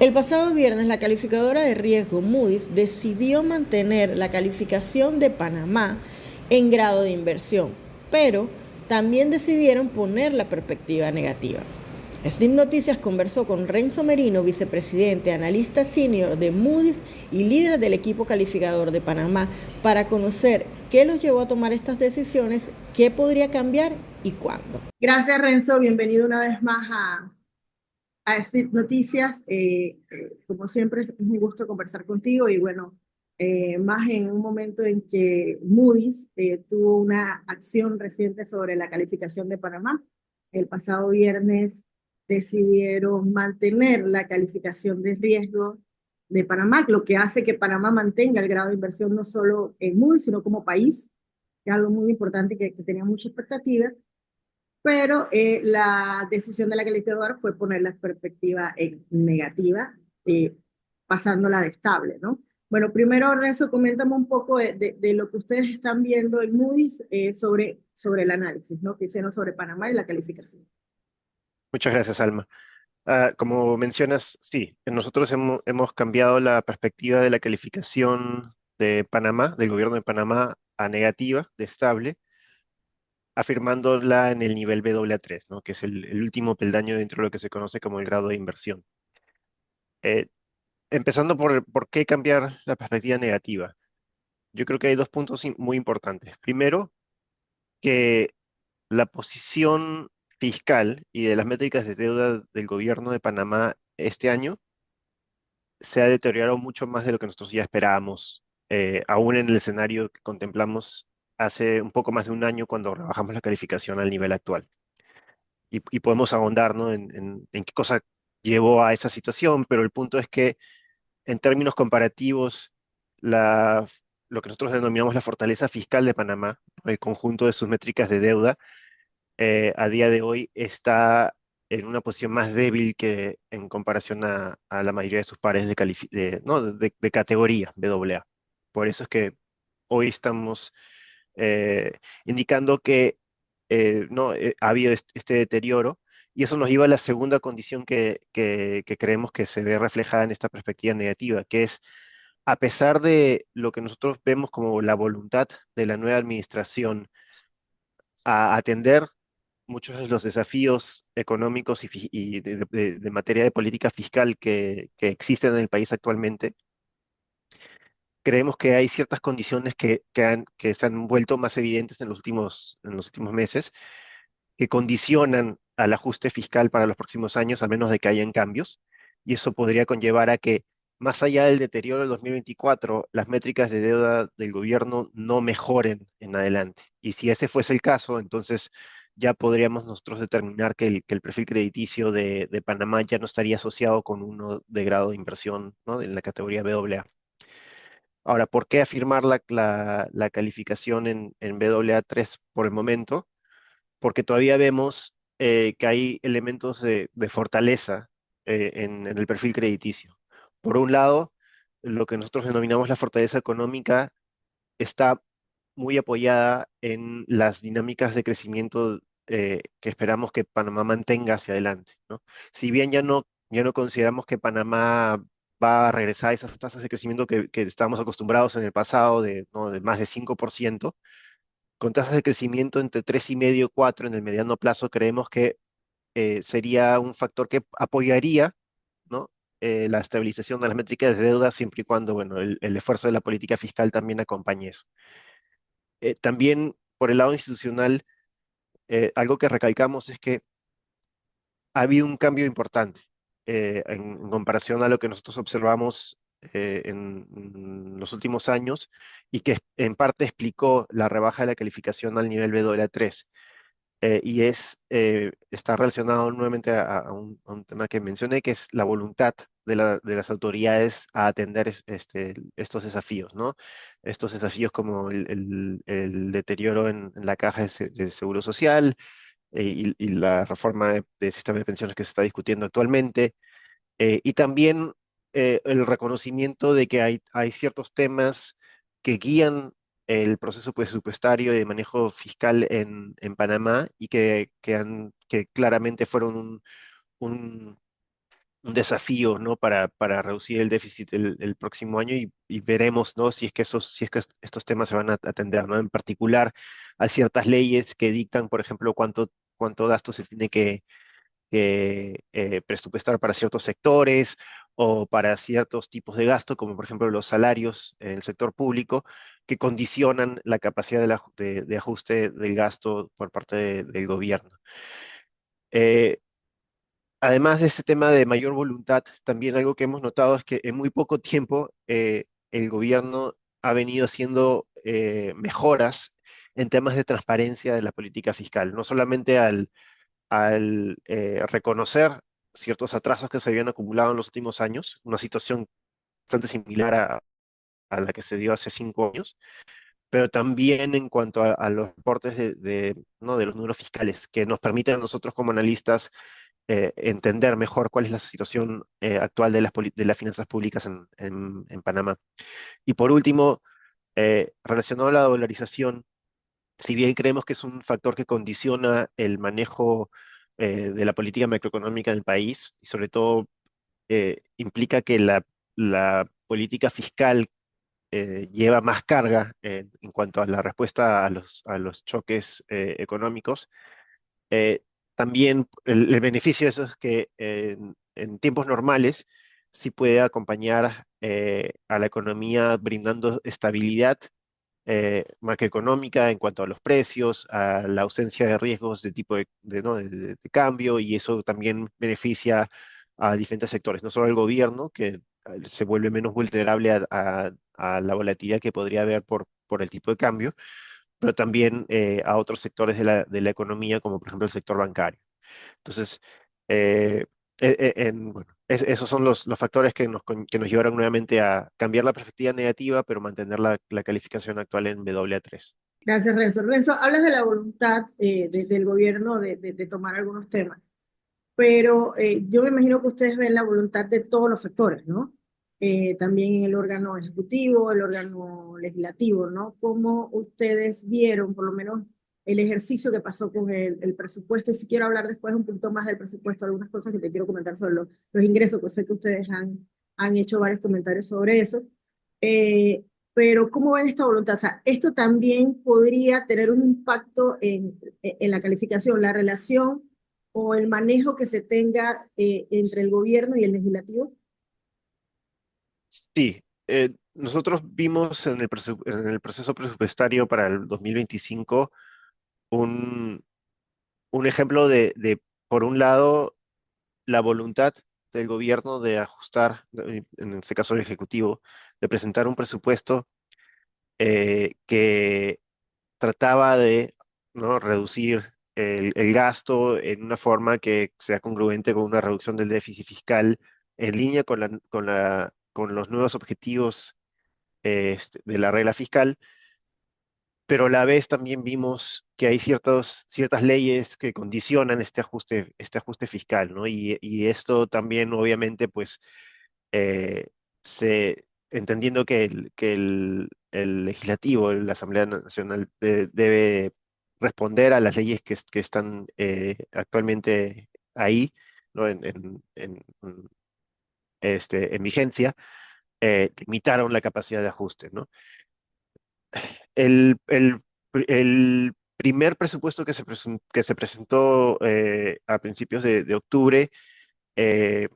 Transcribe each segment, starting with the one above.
El pasado viernes, la calificadora de riesgo Moody's decidió mantener la calificación de Panamá en grado de inversión, pero también decidieron poner la perspectiva negativa. Steam Noticias conversó con Renzo Merino, vicepresidente, analista senior de Moody's y líder del equipo calificador de Panamá, para conocer qué los llevó a tomar estas decisiones, qué podría cambiar y cuándo. Gracias, Renzo. Bienvenido una vez más a Street Noticias. Como siempre, es un gusto conversar contigo y bueno, más en un momento en que Moody's tuvo una acción reciente sobre la calificación de Panamá. El pasado viernes decidieron mantener la calificación de riesgo de Panamá, lo que hace que Panamá mantenga el grado de inversión no solo en Moody's, sino como país, que es algo muy importante que tenía mucha expectativa, pero la decisión de la calificadora fue poner la perspectiva en negativa, pasándola de estable, ¿no? Bueno, primero, Renzo, coméntame un poco de lo que ustedes están viendo en Moody's sobre el análisis, ¿no? Que hicieron sobre Panamá y la calificación. Muchas gracias, Alma. Como mencionas, sí, nosotros hemos cambiado la perspectiva de la calificación de Panamá, del gobierno de Panamá, a negativa, de estable, afirmándola en el nivel Baa3, ¿no? Que es el último peldaño dentro de lo que se conoce como el grado de inversión. Eh, Empezando por qué cambiar la perspectiva negativa. Yo creo que hay dos puntos muy importantes. Primero, que la posición fiscal y de las métricas de deuda del gobierno de Panamá este año se ha deteriorado mucho más de lo que nosotros ya esperábamos, aún en el escenario que contemplamos hace un poco más de un año cuando rebajamos la calificación al nivel actual. Y podemos ahondar, ¿no? en qué cosa llevó a esa situación, pero el punto es que en términos comparativos, la, lo que nosotros denominamos la fortaleza fiscal de Panamá, el conjunto de sus métricas de deuda, a día de hoy está en una posición más débil que en comparación a la mayoría de sus pares no, de categoría AA. Por eso es que hoy estamos indicando que no, ha habido este deterioro, y eso nos lleva a la segunda condición que creemos que se ve reflejada en esta perspectiva negativa, que es, a pesar de lo que nosotros vemos como la voluntad de la nueva administración a atender muchos de los desafíos económicos y de materia de política fiscal que existen en el país actualmente, creemos que hay ciertas condiciones que se han vuelto más evidentes en los últimos meses, que condicionan al ajuste fiscal para los próximos años, a menos de que hayan cambios, y eso podría conllevar a que, más allá del deterioro del 2024, las métricas de deuda del gobierno no mejoren en adelante. Y si ese fuese el caso, entonces ya podríamos nosotros determinar que el perfil crediticio de Panamá ya no estaría asociado con uno de grado de inversión, ¿no? En la categoría AA. Ahora, ¿por qué afirmar la calificación en Baa3 por el momento? Porque todavía vemos que hay elementos de fortaleza en el perfil crediticio. Por un lado, lo que nosotros denominamos la fortaleza económica está muy apoyada en las dinámicas de crecimiento que esperamos que Panamá mantenga hacia adelante, ¿no? Si bien ya no consideramos que Panamá va a regresar a esas tasas de crecimiento que estábamos acostumbrados en el pasado, ¿no? de más de 5%, con tasas de crecimiento entre 3,5 y 4 en el mediano plazo, creemos que sería un factor que apoyaría, ¿no? La estabilización de las métricas de deuda, siempre y cuando, bueno, el esfuerzo de la política fiscal también acompañe eso. También por el lado institucional, algo que recalcamos es que ha habido un cambio importante en comparación a lo que nosotros observamos en los últimos años, y que en parte explicó la rebaja de la calificación al nivel Baa3. Está relacionado nuevamente a un tema que mencioné, que es la voluntad de las autoridades a atender estos desafíos, ¿no? Estos desafíos como el deterioro en la caja de seguro social, y la reforma del sistema de pensiones que se está discutiendo actualmente, y también el reconocimiento de que hay ciertos temas que guían el proceso presupuestario y de manejo fiscal en Panamá, y que claramente fueron un, un desafío, ¿no? Para reducir el déficit el próximo año y veremos, ¿no? Si es que estos temas se van a atender, ¿no? En particular, hay ciertas leyes que dictan, por ejemplo, cuánto gasto se tiene que presupuestar para ciertos sectores o para ciertos tipos de gasto, como por ejemplo los salarios en el sector público, que condicionan la capacidad de ajuste del gasto por parte del gobierno. Eh, Además de este tema de mayor voluntad, también algo que hemos notado es que en muy poco tiempo el gobierno ha venido haciendo mejoras en temas de transparencia de la política fiscal, no solamente al reconocer ciertos atrasos que se habían acumulado en los últimos años, una situación bastante similar a la que se dio hace 5 años, pero también en cuanto a los reportes ¿no? de los números fiscales, que nos permiten a nosotros como analistas entender mejor cuál es la situación actual de las finanzas públicas en Panamá. Y por último, relacionado a la dolarización, si bien creemos que es un factor que condiciona el manejo de la política macroeconómica del país, y sobre todo implica que la política fiscal lleva más carga en cuanto a la respuesta a los choques económicos. Eh, También el beneficio de eso es que en tiempos normales sí puede acompañar a la economía brindando estabilidad macroeconómica en cuanto a los precios, a la ausencia de riesgos de tipo ¿no? de cambio, y eso también beneficia a diferentes sectores, no solo al gobierno, que se vuelve menos vulnerable a la volatilidad que podría haber por el tipo de cambio, pero también a otros sectores de la economía, como por ejemplo el sector bancario. Entonces, eh, bueno, esos son los factores que nos llevaron nuevamente a cambiar la perspectiva negativa, pero mantener la calificación actual en Baa3. Gracias, Renzo. Renzo, hablas de la voluntad del gobierno de tomar algunos temas, pero yo me imagino que ustedes ven la voluntad de todos los sectores, ¿no? También en el órgano ejecutivo, el órgano legislativo, ¿no? ¿Cómo ustedes vieron, por lo menos, el ejercicio que pasó con el presupuesto? Y si quiero hablar después un poquito más del presupuesto, algunas cosas que te quiero comentar sobre los ingresos, que sé que ustedes han hecho varios comentarios sobre eso. Eh, pero ¿cómo ven esta voluntad? O sea, esto también podría tener un impacto en la calificación, la relación o el manejo que se tenga entre el gobierno y el legislativo. Sí, nosotros vimos en el proceso presupuestario para el 2025 un, un ejemplo por un lado, la voluntad del gobierno de ajustar, en este caso el Ejecutivo, de presentar un presupuesto que trataba de, ¿no? reducir el gasto en una forma que sea congruente con una reducción del déficit fiscal en línea con los nuevos objetivos de la regla fiscal, pero a la vez también vimos que hay ciertas leyes que condicionan este ajuste fiscal, ¿no? Y esto también, obviamente, pues, eh, entendiendo que el legislativo, la Asamblea Nacional, debe responder a las leyes que están actualmente ahí, ¿no? En vigencia, limitaron la capacidad de ajuste, ¿no? El primer presupuesto que se presentó a principios de octubre eh,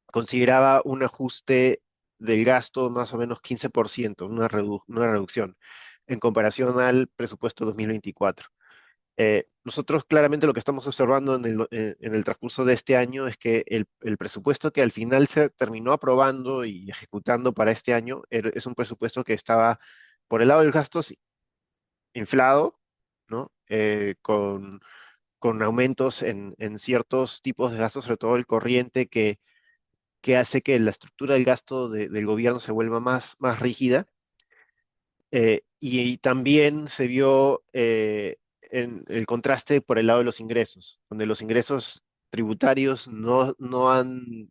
consideraba un ajuste del gasto más o menos 15%, una reducción en comparación al presupuesto 2024. Nosotros claramente lo que estamos observando en el transcurso de este año es que el presupuesto que al final se terminó aprobando y ejecutando para este año es un presupuesto que estaba por el lado del gasto sí, inflado, ¿no? Con aumentos en ciertos tipos de gastos, sobre todo el corriente, que hace que la estructura del gasto del gobierno se vuelva más rígida. Y también se vio en el contraste por el lado de los ingresos, donde los ingresos tributarios no han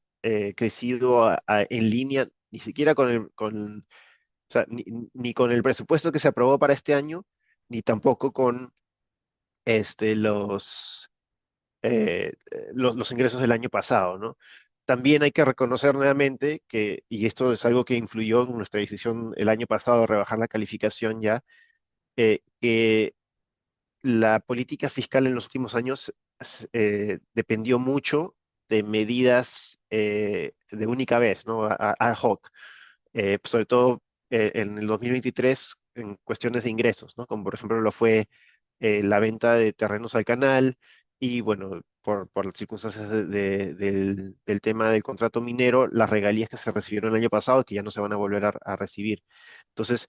crecido en línea, ni siquiera o sea, ni con el presupuesto que se aprobó para este año, ni tampoco con este, los ingresos del año pasado, ¿no? también hay que reconocer nuevamente que, y esto es algo que influyó en nuestra decisión el año pasado de rebajar la calificación ya, que la política fiscal en los últimos años dependió mucho de medidas de única vez, ¿no? Ad hoc, sobre todo en el 2023 en cuestiones de ingresos, ¿no? Como por ejemplo lo fue la venta de terrenos al canal y bueno, por las circunstancias del tema del contrato minero, las regalías que se recibieron el año pasado que ya no se van a volver a recibir. Entonces,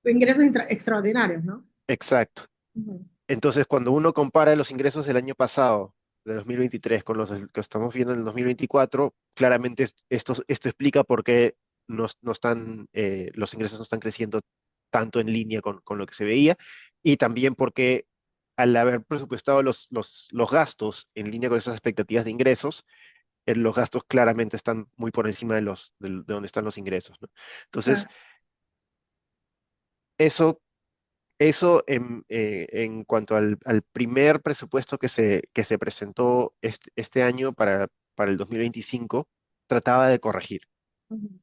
Ingresos extraordinarios, ¿no? exacto. Ujú. Entonces, cuando uno compara los ingresos del año pasado, de 2023, con los que estamos viendo en el 2024, claramente esto explica por qué no están, los ingresos no están creciendo tanto en línea con lo que se veía, y también porque al haber presupuestado los gastos en línea con esas expectativas de ingresos, los gastos claramente están muy por encima de donde están los ingresos, ¿no? Entonces, Claro. eso Eso en cuanto al primer presupuesto que se presentó este año para el 2025, trataba de corregir. Ujú.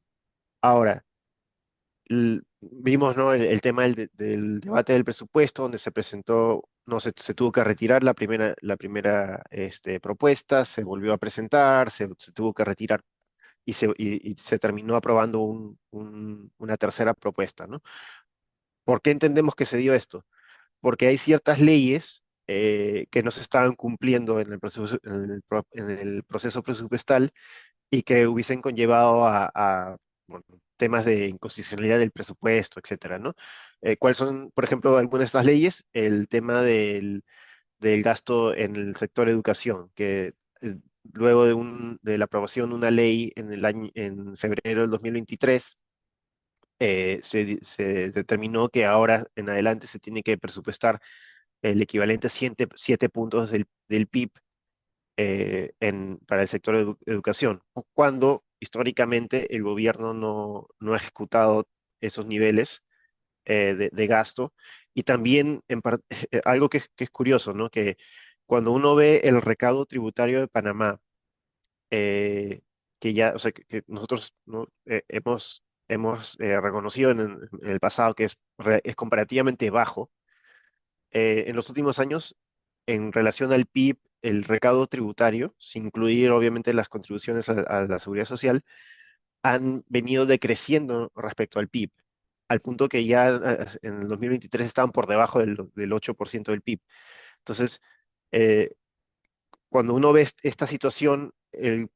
Ahora, vimos, ¿no? el tema del debate del presupuesto, donde se presentó, no se tuvo que retirar la primera propuesta, se volvió a presentar, se tuvo que retirar y se terminó aprobando una tercera propuesta, ¿no? ¿Por qué entendemos que se dio esto? Porque hay ciertas leyes que no se estaban cumpliendo en el proceso presupuestal y que hubiesen conllevado bueno, temas de inconstitucionalidad del presupuesto, etcétera, ¿no? ¿Cuáles son, por ejemplo, algunas de estas leyes? El tema del gasto en el sector educación, que luego de la aprobación de una ley en febrero del 2023, se determinó que ahora en adelante se tiene que presupuestar el equivalente a 7 puntos del PIB para el sector educación, cuando históricamente el gobierno no ha ejecutado esos niveles de gasto. Y también algo que es curioso, ¿no? Que cuando uno ve el recaudo tributario de Panamá, eh, que ya, o sea, que nosotros, ¿no? hemos reconocido en el pasado que es comparativamente bajo, en los últimos años, en relación al PIB, el recaudo tributario, sin incluir obviamente las contribuciones a la seguridad social, han venido decreciendo respecto al PIB, al punto que ya en el 2023 estaban por debajo del 8% del PIB. Entonces, eh, cuando uno ve esta situación,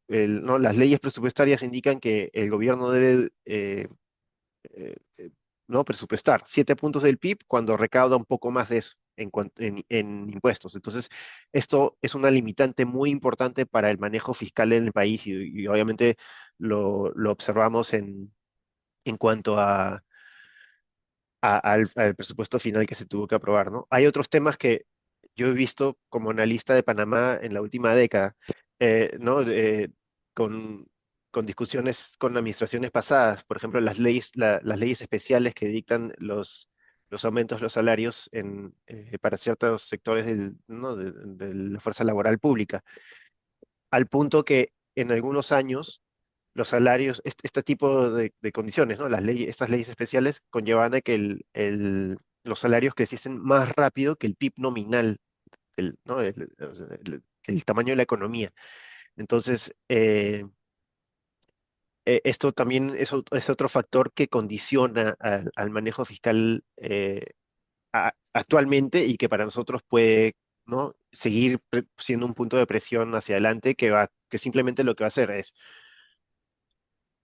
¿no? Las leyes presupuestarias indican que el gobierno debe ¿no? presupuestar 7 puntos del PIB cuando recauda un poco más de eso en impuestos. Entonces, esto es una limitante muy importante para el manejo fiscal en el país y obviamente lo observamos en cuanto al presupuesto final que se tuvo que aprobar, ¿no? Hay otros temas que yo he visto como analista de Panamá en la última década, ¿no? Con, con discusiones con administraciones pasadas, por ejemplo, las leyes especiales que dictan los aumentos de los salarios para ciertos sectores ¿no? de la fuerza laboral pública, al punto que en algunos años los salarios, este tipo de condiciones, ¿no? Estas leyes especiales conllevan a que los salarios creciesen más rápido que el PIB nominal, ¿no? O sea, el tamaño de la economía. Entonces, esto también es otro factor que condiciona al manejo fiscal actualmente y que para nosotros puede, ¿no? seguir siendo un punto de presión hacia adelante que simplemente lo que va a hacer es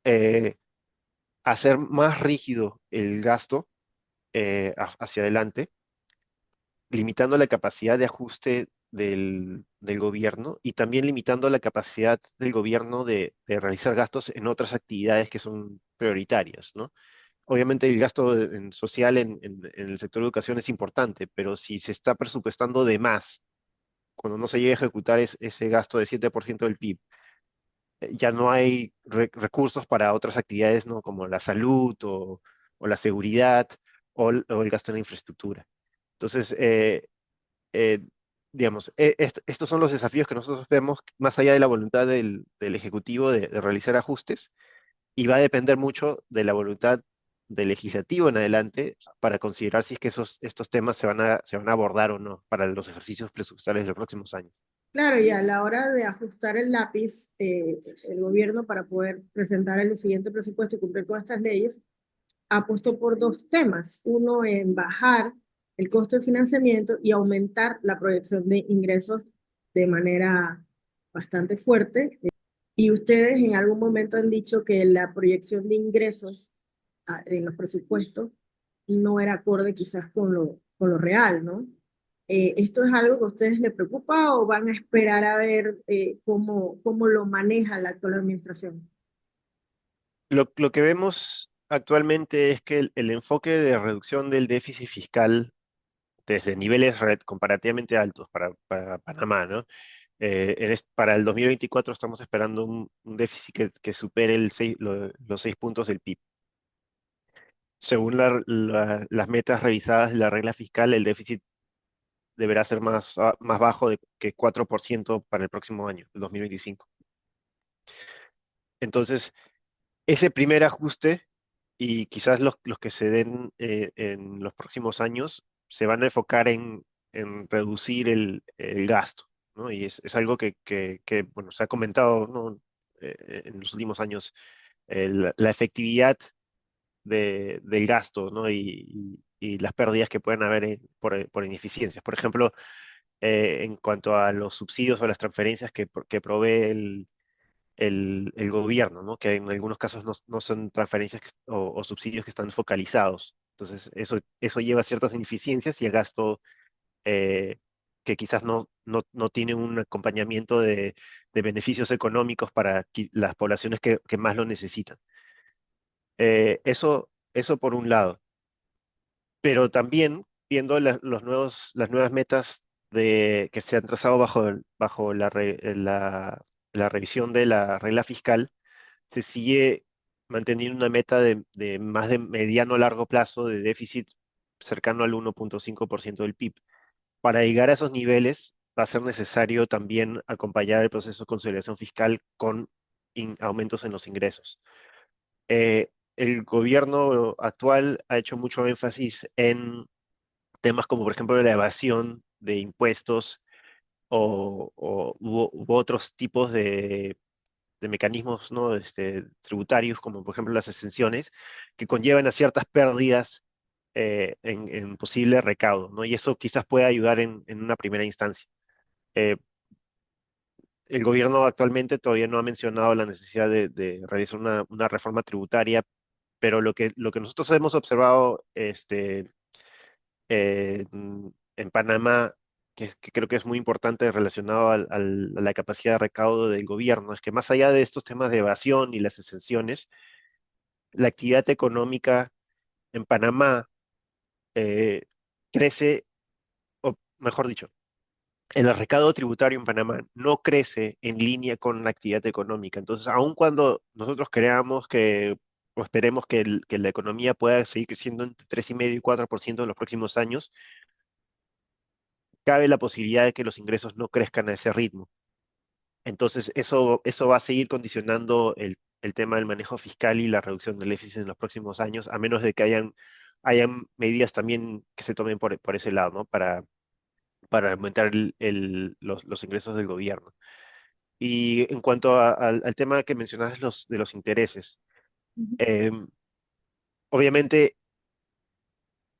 eh, hacer más rígido el gasto hacia adelante, limitando la capacidad de ajuste del gobierno y también limitando la capacidad del gobierno de realizar gastos en otras actividades que son prioritarias, ¿no? Obviamente el gasto social en el sector de educación es importante, pero si se está presupuestando de más, cuando no se llega a ejecutar ese gasto de 7% del PIB, ya no hay recursos para otras actividades, ¿no? Como la salud o la seguridad o el gasto en la infraestructura. Entonces, eh, digamos, estos son los desafíos que nosotros vemos más allá de la voluntad del Ejecutivo de realizar ajustes y va a depender mucho de la voluntad del legislativo en adelante para considerar si es que estos temas se van a abordar o no para los ejercicios presupuestales de los próximos años. Claro, y a la hora de ajustar el lápiz, el gobierno para poder presentar el siguiente presupuesto y cumplir con estas leyes, apostó por dos temas. Uno en bajar el costo de financiamiento y aumentar la proyección de ingresos de manera bastante fuerte. Y ustedes en algún momento han dicho que la proyección de ingresos en los presupuestos no era acorde quizás con lo real, ¿no? ¿Esto es algo que a ustedes les preocupa o van a esperar a ver cómo lo maneja la actual administración? Lo que vemos actualmente es que el enfoque de reducción del déficit fiscal desde niveles comparativamente altos para Panamá, ¿no? Para el 2024 estamos esperando un déficit que supere los 6 puntos del PIB. Según las metas revisadas de la regla fiscal, el déficit deberá ser más bajo que 4% para el próximo año, el 2025. Entonces, ese primer ajuste y quizás los que se den en los próximos años se van a enfocar en reducir el gasto, ¿no? Y es algo bueno, se ha comentado, ¿no? En los últimos años, la efectividad del gasto, ¿no? Y las pérdidas que pueden haber por ineficiencias. Por ejemplo, en cuanto a los subsidios o las transferencias que provee el gobierno, ¿no? Que en algunos casos no son transferencias o subsidios que están focalizados. Entonces, eso lleva a ciertas ineficiencias y a gasto eh, que quizás no tiene un acompañamiento de beneficios económicos para las poblaciones que más lo necesitan. Eso por un lado. Pero también viendo las nuevas metas que se han trazado bajo la revisión de la regla fiscal, se sigue manteniendo una meta de más de mediano a largo plazo de déficit cercano al 1,5% del PIB. Para llegar a esos niveles va a ser necesario también acompañar el proceso de consolidación fiscal con aumentos en los ingresos. El gobierno actual ha hecho mucho énfasis en temas como, por ejemplo, la evasión de impuestos u otros tipos de mecanismos, ¿no? Tributarios, como por ejemplo las exenciones, que conllevan a ciertas pérdidas en posible recaudo, ¿no? Y eso quizás pueda ayudar en una primera instancia. Eh, el gobierno actualmente todavía no ha mencionado la necesidad de realizar una reforma tributaria, pero lo que nosotros hemos observado en Panamá, que creo que es muy importante relacionado a la capacidad de recaudo del gobierno, es que más allá de estos temas de evasión y las exenciones, la actividad económica en Panamá eh, crece, o mejor dicho, el recaudo tributario en Panamá no crece en línea con la actividad económica. Entonces, aun cuando nosotros creamos o esperemos que la economía pueda seguir creciendo entre 3,5 y 4% en los próximos años, cabe la posibilidad de que los ingresos no crezcan a ese ritmo. Entonces, eso va a seguir condicionando el tema del manejo fiscal y la reducción del déficit en los próximos años, a menos de que hayan medidas también que se tomen por ese lado, ¿no? Para aumentar los ingresos del gobierno. Y en cuanto al tema que mencionabas de los intereses, em, obviamente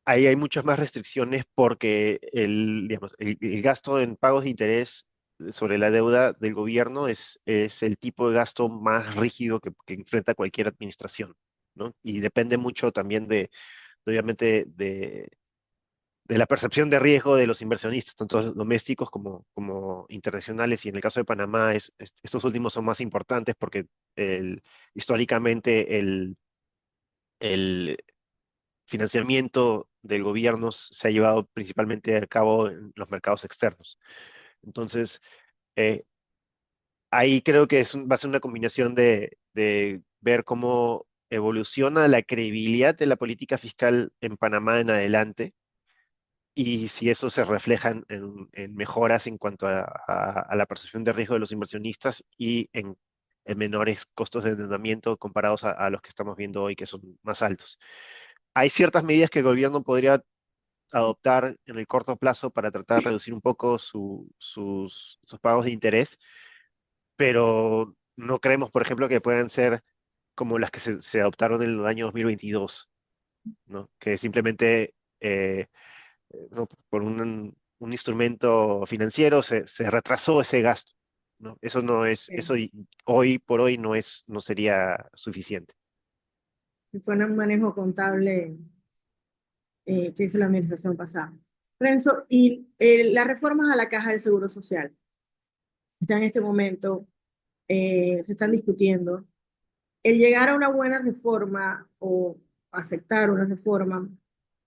ahí hay muchas más restricciones porque digamos, el gasto en pagos de interés sobre la deuda del gobierno es el tipo de gasto más rígido que enfrenta cualquier administración, ¿no? Y depende mucho también obviamente, de la percepción de riesgo de los inversionistas, tanto domésticos como internacionales. Y en el caso de Panamá, estos últimos son más importantes porque históricamente el financiamiento del gobierno se ha llevado principalmente a cabo en los mercados externos. Entonces, eh, ahí creo que va a ser una combinación de ver cómo evoluciona la credibilidad de la política fiscal en Panamá en adelante y si eso se refleja en mejoras en cuanto a la percepción de riesgo de los inversionistas y en menores costos de endeudamiento comparados a los que estamos viendo hoy, que son más altos. Hay ciertas medidas que el gobierno podría adoptar en el corto plazo para tratar de reducir un poco sus pagos de interés, pero no creemos, por ejemplo, que puedan ser como las que se adoptaron en el año 2022, ¿no? Que simplemente ¿no? Por un instrumento financiero se retrasó ese gasto, ¿no? Eso no es, eso hoy por hoy no sería suficiente. Si fuera un manejo contable que hizo la administración pasada. Renzo, y las reformas a la Caja del Seguro Social están en este momento, se están discutiendo. El llegar a una buena reforma o aceptar una reforma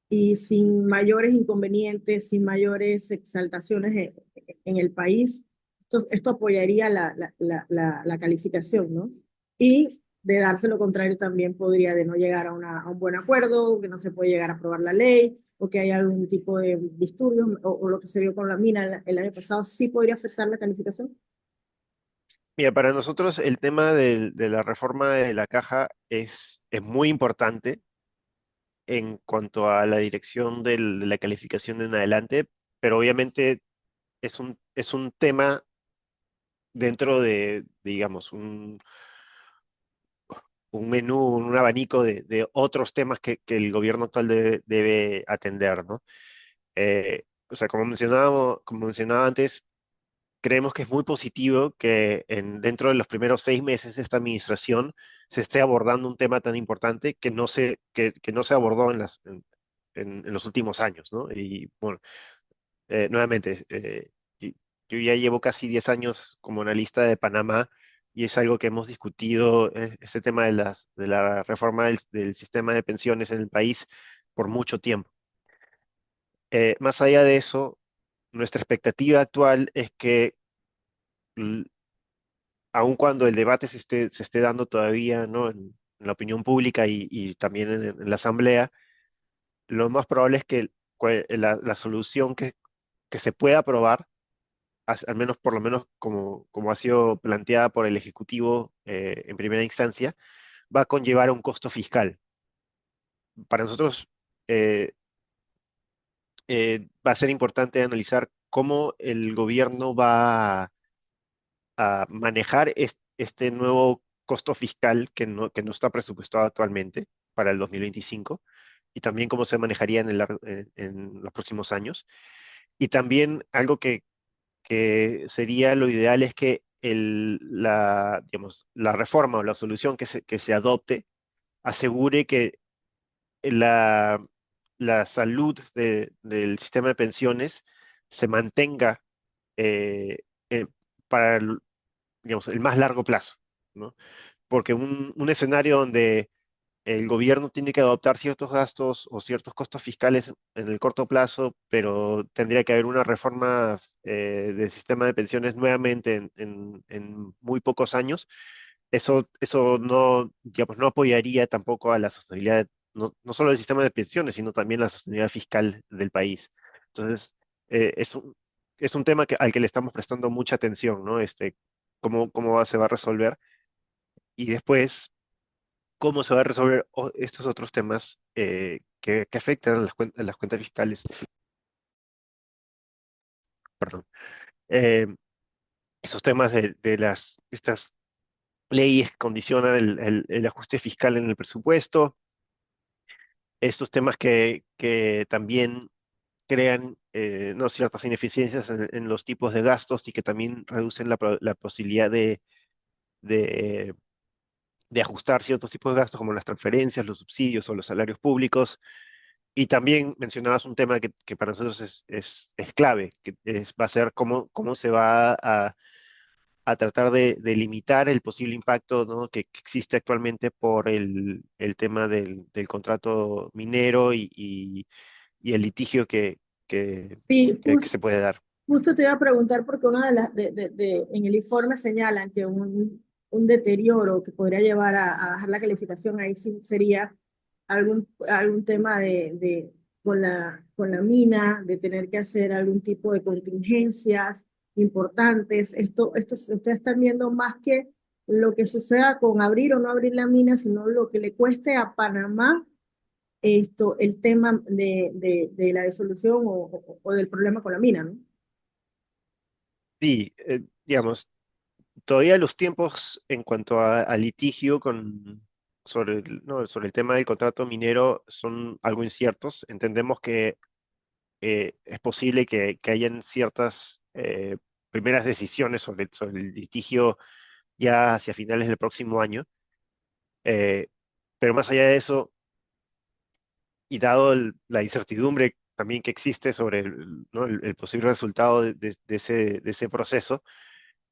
y sin mayores inconvenientes, sin mayores exaltaciones en el país, esto apoyaría la calificación, ¿no? Y de darse lo contrario también podría de no llegar a un buen acuerdo, que no se puede llegar a aprobar la ley, o que hay algún tipo de disturbios, o lo que se vio con la mina el año pasado, sí podría afectar la calificación. Mira, para nosotros el tema de la reforma de la caja es muy importante en cuanto a la dirección de la calificación en adelante, pero obviamente es un tema dentro de, digamos, un menú, un abanico de otros temas que el gobierno actual debe atender, ¿no? O sea, como mencionaba antes, creemos que es muy positivo que dentro de los primeros 6 meses de esta administración se esté abordando un tema tan importante que no se abordó en los últimos años, ¿no? Y bueno, nuevamente, y- yo ya llevo casi 10 años como analista de Panamá y es algo que hemos discutido, ese tema de la reforma del sistema de pensiones en el país por mucho tiempo. Más allá de eso, nuestra expectativa actual es que, l- aun cuando el debate se esté dando todavía, ¿no? En la opinión pública y también en la Asamblea, lo más probable es que la solución que se pueda aprobar, al menos por lo menos como ha sido planteada por el Ejecutivo en primera instancia, va a conllevar un costo fiscal. Para nosotros eh, va a ser importante analizar cómo el gobierno va a manejar este nuevo costo fiscal que no está presupuestado actualmente para el 2025 y también cómo se manejaría en los próximos años. Y también algo que sería lo ideal es que digamos, la reforma o la solución que se adopte asegure que la, la salud del sistema de pensiones se mantenga eh, para digamos, el más largo plazo, ¿no? Porque un escenario donde el gobierno tiene que adoptar ciertos gastos o ciertos costos fiscales en el corto plazo, pero tendría que haber una reforma del sistema de pensiones nuevamente en muy pocos años. Eso no, digamos, no apoyaría tampoco a la sostenibilidad, no solo del sistema de pensiones, sino también la sostenibilidad fiscal del país. Entonces, es un tema al que le estamos prestando mucha atención, ¿no? Se va a resolver y después cómo se va a resolver estos otros temas que afectan a a las cuentas fiscales. Perdón. Eh, Esos temas de estas leyes que condicionan el ajuste fiscal en el presupuesto, estos temas que también crean no ciertas ineficiencias en los tipos de gastos y que también reducen la posibilidad de, de ajustar ciertos tipos de gastos como las transferencias, los subsidios o los salarios públicos. Y también mencionabas un tema que para nosotros es clave, va a ser cómo se va a tratar de limitar el posible impacto, ¿no? Que existe actualmente por el tema del contrato minero y el litigio Sí, que se puede dar. justo te iba a preguntar porque una de las en el informe señalan que un deterioro que podría llevar a bajar la calificación ahí sí sería algún tema con con la mina, de tener que hacer algún tipo de contingencias importantes. Esto ustedes están viendo más que lo que suceda con abrir o no abrir la mina, sino lo que le cueste a Panamá el tema de la disolución o del problema con la mina, ¿no? Sí, digamos, todavía los tiempos en cuanto a litigio sobre ¿no? sobre el tema del contrato minero son algo inciertos. Entendemos que es posible que hayan ciertas primeras decisiones sobre el litigio ya hacia finales del próximo año. Eh, pero más allá de eso, y dado la incertidumbre también que existe sobre ¿no? el posible resultado de ese proceso,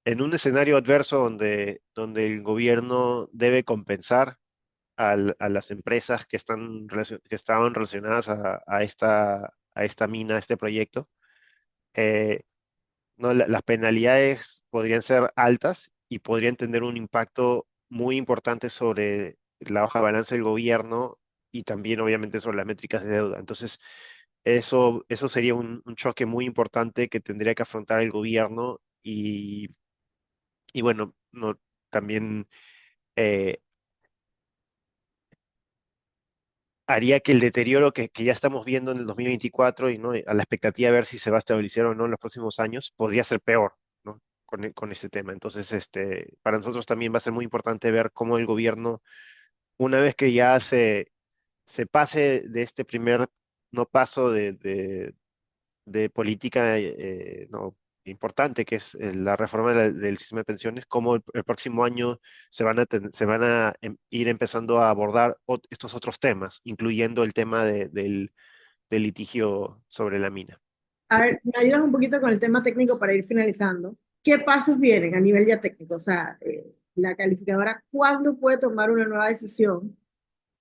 en un escenario adverso donde el gobierno debe compensar a las empresas que estaban relacionadas a esta mina, a este proyecto, eh, ¿no? Las penalidades podrían ser altas y podrían tener un impacto muy importante sobre la hoja de balance del gobierno y también obviamente sobre las métricas de deuda. Entonces, eso sería un choque muy importante que tendría que afrontar el gobierno y bueno, no, también eh, haría que el deterioro que ya estamos viendo en el 2024 y ¿no? a la expectativa de ver si se va a estabilizar o no en los próximos años, podría ser peor, ¿no? Con este tema. Entonces, para nosotros también va a ser muy importante ver cómo el gobierno, una vez que ya se pase de este primer no paso de política no, importante, que es la reforma del sistema de pensiones, cómo el próximo año se van a ir empezando a abordar estos otros temas, incluyendo el tema del litigio sobre la mina. A ver, me ayudas un poquito con el tema técnico para ir finalizando. ¿Qué pasos vienen a nivel ya técnico? O sea, la calificadora, ¿cuándo puede tomar una nueva decisión?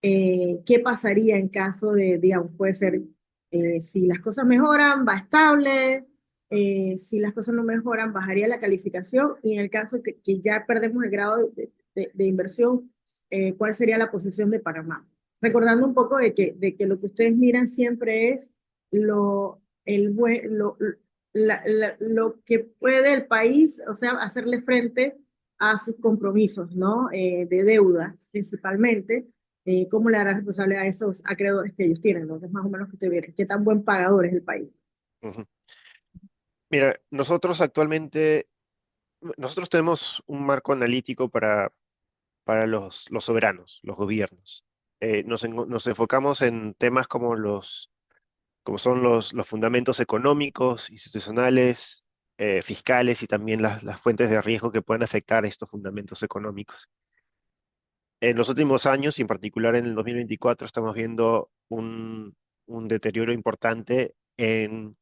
¿Qué pasaría en caso de, digamos, puede ser, si las cosas mejoran, va estable, si las cosas no mejoran, bajaría la calificación y en el caso que ya perdemos el grado de inversión, ¿cuál sería la posición de Panamá? Recordando un poco de que lo que ustedes miran siempre es lo, el buen, lo que puede el país, o sea, hacerle frente a sus compromisos, ¿no? De deuda, principalmente. ¿Cómo le harán responsable a esos acreedores que ellos tienen, ¿no? Que es más o menos que ustedes vieron, qué tan buen pagador es el país. Ujú. Mira, nosotros tenemos un marco analítico para los soberanos, los gobiernos. Nos enfocamos en temas como son los fundamentos económicos, institucionales, fiscales y también las fuentes de riesgo que pueden afectar estos fundamentos económicos. En los últimos años, y en particular en el 2024, estamos viendo un deterioro importante en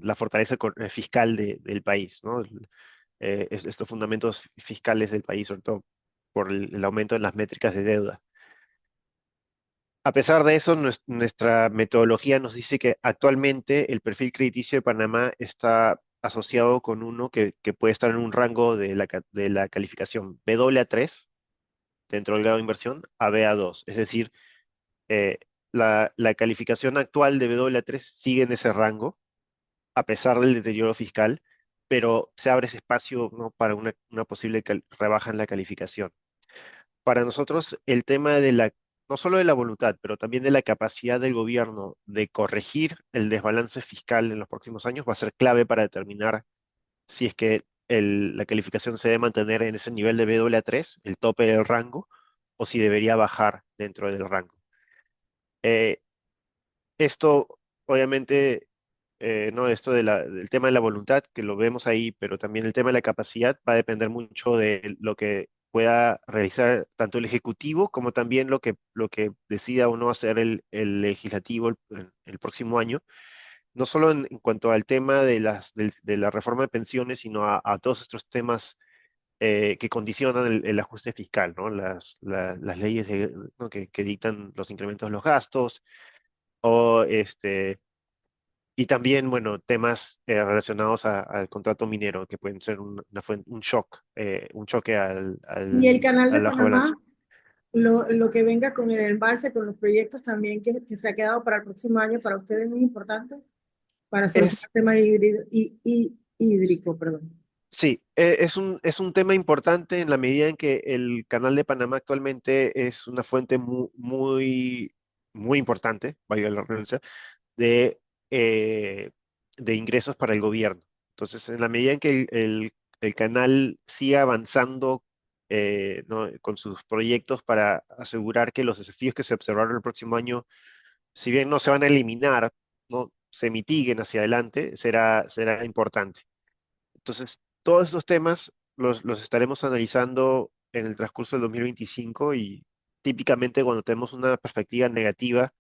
la fortaleza fiscal del país, ¿no? Estos fundamentos fiscales del país, sobre todo por el aumento en las métricas de deuda. A pesar de eso, nuestra metodología nos dice que actualmente el perfil crediticio de Panamá está asociado con uno que puede estar en un rango de la calificación BAA3 dentro del grado de inversión a BA2. Es decir, eh, la calificación actual de BAA3 sigue en ese rango a pesar del deterioro fiscal, pero se abre ese espacio, ¿no? para una posible rebaja en la calificación. Para nosotros, el tema no solo de la voluntad, pero también de la capacidad del gobierno de corregir el desbalance fiscal en los próximos años va a ser clave para determinar si es que la calificación se debe mantener en ese nivel de BAA3, el tope del rango, o si debería bajar dentro del rango. Eh, Esto, obviamente, no, esto del tema de la voluntad, que lo vemos ahí, pero también el tema de la capacidad va a depender mucho de lo que pueda realizar tanto el Ejecutivo como también lo que decida o no hacer el Legislativo el próximo año, no solo en cuanto al tema de la reforma de pensiones, sino a todos estos temas que condicionan el ajuste fiscal, ¿no? Las leyes ¿no? que dictan los incrementos de los gastos o y también, bueno, temas relacionados al contrato minero, que pueden ser un shock, un choque Y el canal a de la hoja de balance. Panamá, lo que venga con el embalse, con los proyectos también que se ha quedado para el próximo año, para ustedes es importante para solucionar Es, el tema hídrico, perdón. sí, es un tema importante en la medida en que el Canal de Panamá actualmente es una fuente muy importante, valga la redundancia, de, eh, de ingresos para el gobierno. Entonces, en la medida en que el canal siga avanzando ¿no? con sus proyectos para asegurar que los desafíos que se observaron el próximo año, si bien no se van a eliminar, ¿no? Se mitiguen hacia adelante, será importante. Entonces, todos estos temas los estaremos analizando en el transcurso del 2025 y típicamente cuando tenemos una perspectiva negativa,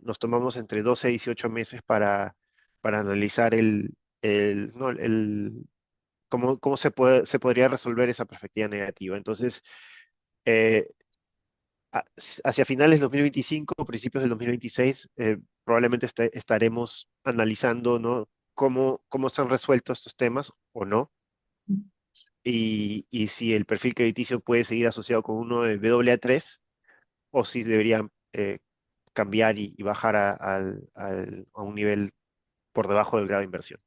nos tomamos entre 12 y 18 meses para analizar ¿no? cómo se podría resolver esa perspectiva negativa. Entonces, eh, hacia finales del 2025, principios del 2026, probablemente estaremos analizando, ¿no? cómo se han resuelto estos temas o no, y si el perfil crediticio puede seguir asociado con uno de BA3 o si debería cambiar y bajar a un nivel por debajo del grado de inversión.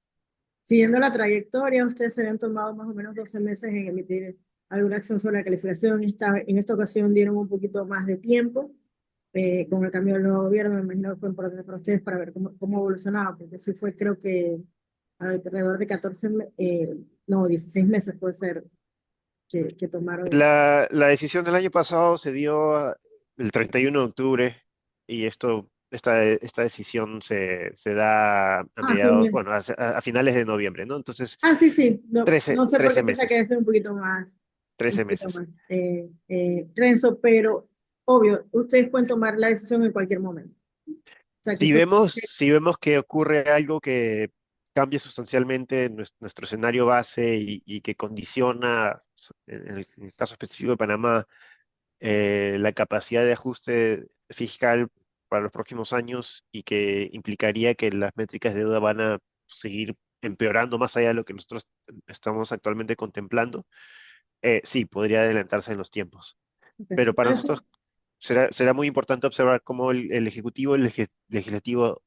Siguiendo la trayectoria, ustedes se habían tomado más o menos 12 meses en emitir alguna acción sobre la calificación. En esta ocasión dieron un poquito más de tiempo. Con el cambio del nuevo gobierno, me imagino que fue importante para ustedes para ver cómo evolucionaba, porque sí fue, creo que alrededor de 14, no, 16 meses puede ser que tomaron. La decisión del año pasado se dio el 31 de octubre y esta decisión se da a Ah, sí, mediados, bueno, a finales de noviembre, ¿no? Entonces, ah, sí, sí. No, 13 no sé por qué 13 pensé que meses, iba a ser un 13 poquito meses. más Renzo, pero obvio, ustedes pueden tomar la decisión en cualquier momento. O sea, que eso, Si vemos que ocurre algo que cambia sustancialmente nuestro escenario base y que condiciona, en el caso específico de Panamá, la capacidad de ajuste fiscal para los próximos años y que implicaría que las métricas de deuda van a seguir empeorando más allá de lo que nosotros estamos actualmente contemplando, sí, podría adelantarse en los tiempos. ok. Pero para nosotros será muy importante observar cómo el Ejecutivo y el Legislativo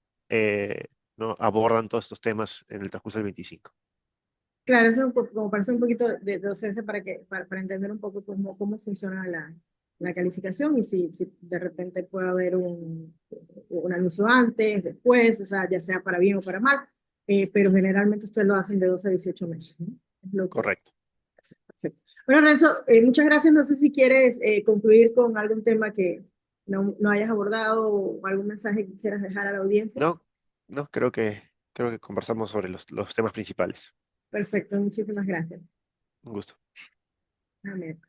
¿no? abordan todos estos temas en el transcurso del 25. Claro, eso es como para hacer un poquito de docencia para entender un poco cómo funciona la calificación y si de repente puede haber un anuncio antes, después, o sea, ya sea para bien o para mal, pero generalmente ustedes lo hacen de 12 a 18 meses, ¿no? Es lo que Correcto. hace. Perfecto. Bueno, Renzo, muchas gracias. No sé si quieres concluir con algún tema que no hayas abordado o algún mensaje que quisieras dejar a la audiencia. No, no, creo que conversamos sobre los temas principales. Perfecto, muchísimas gracias. Un gusto. Amén.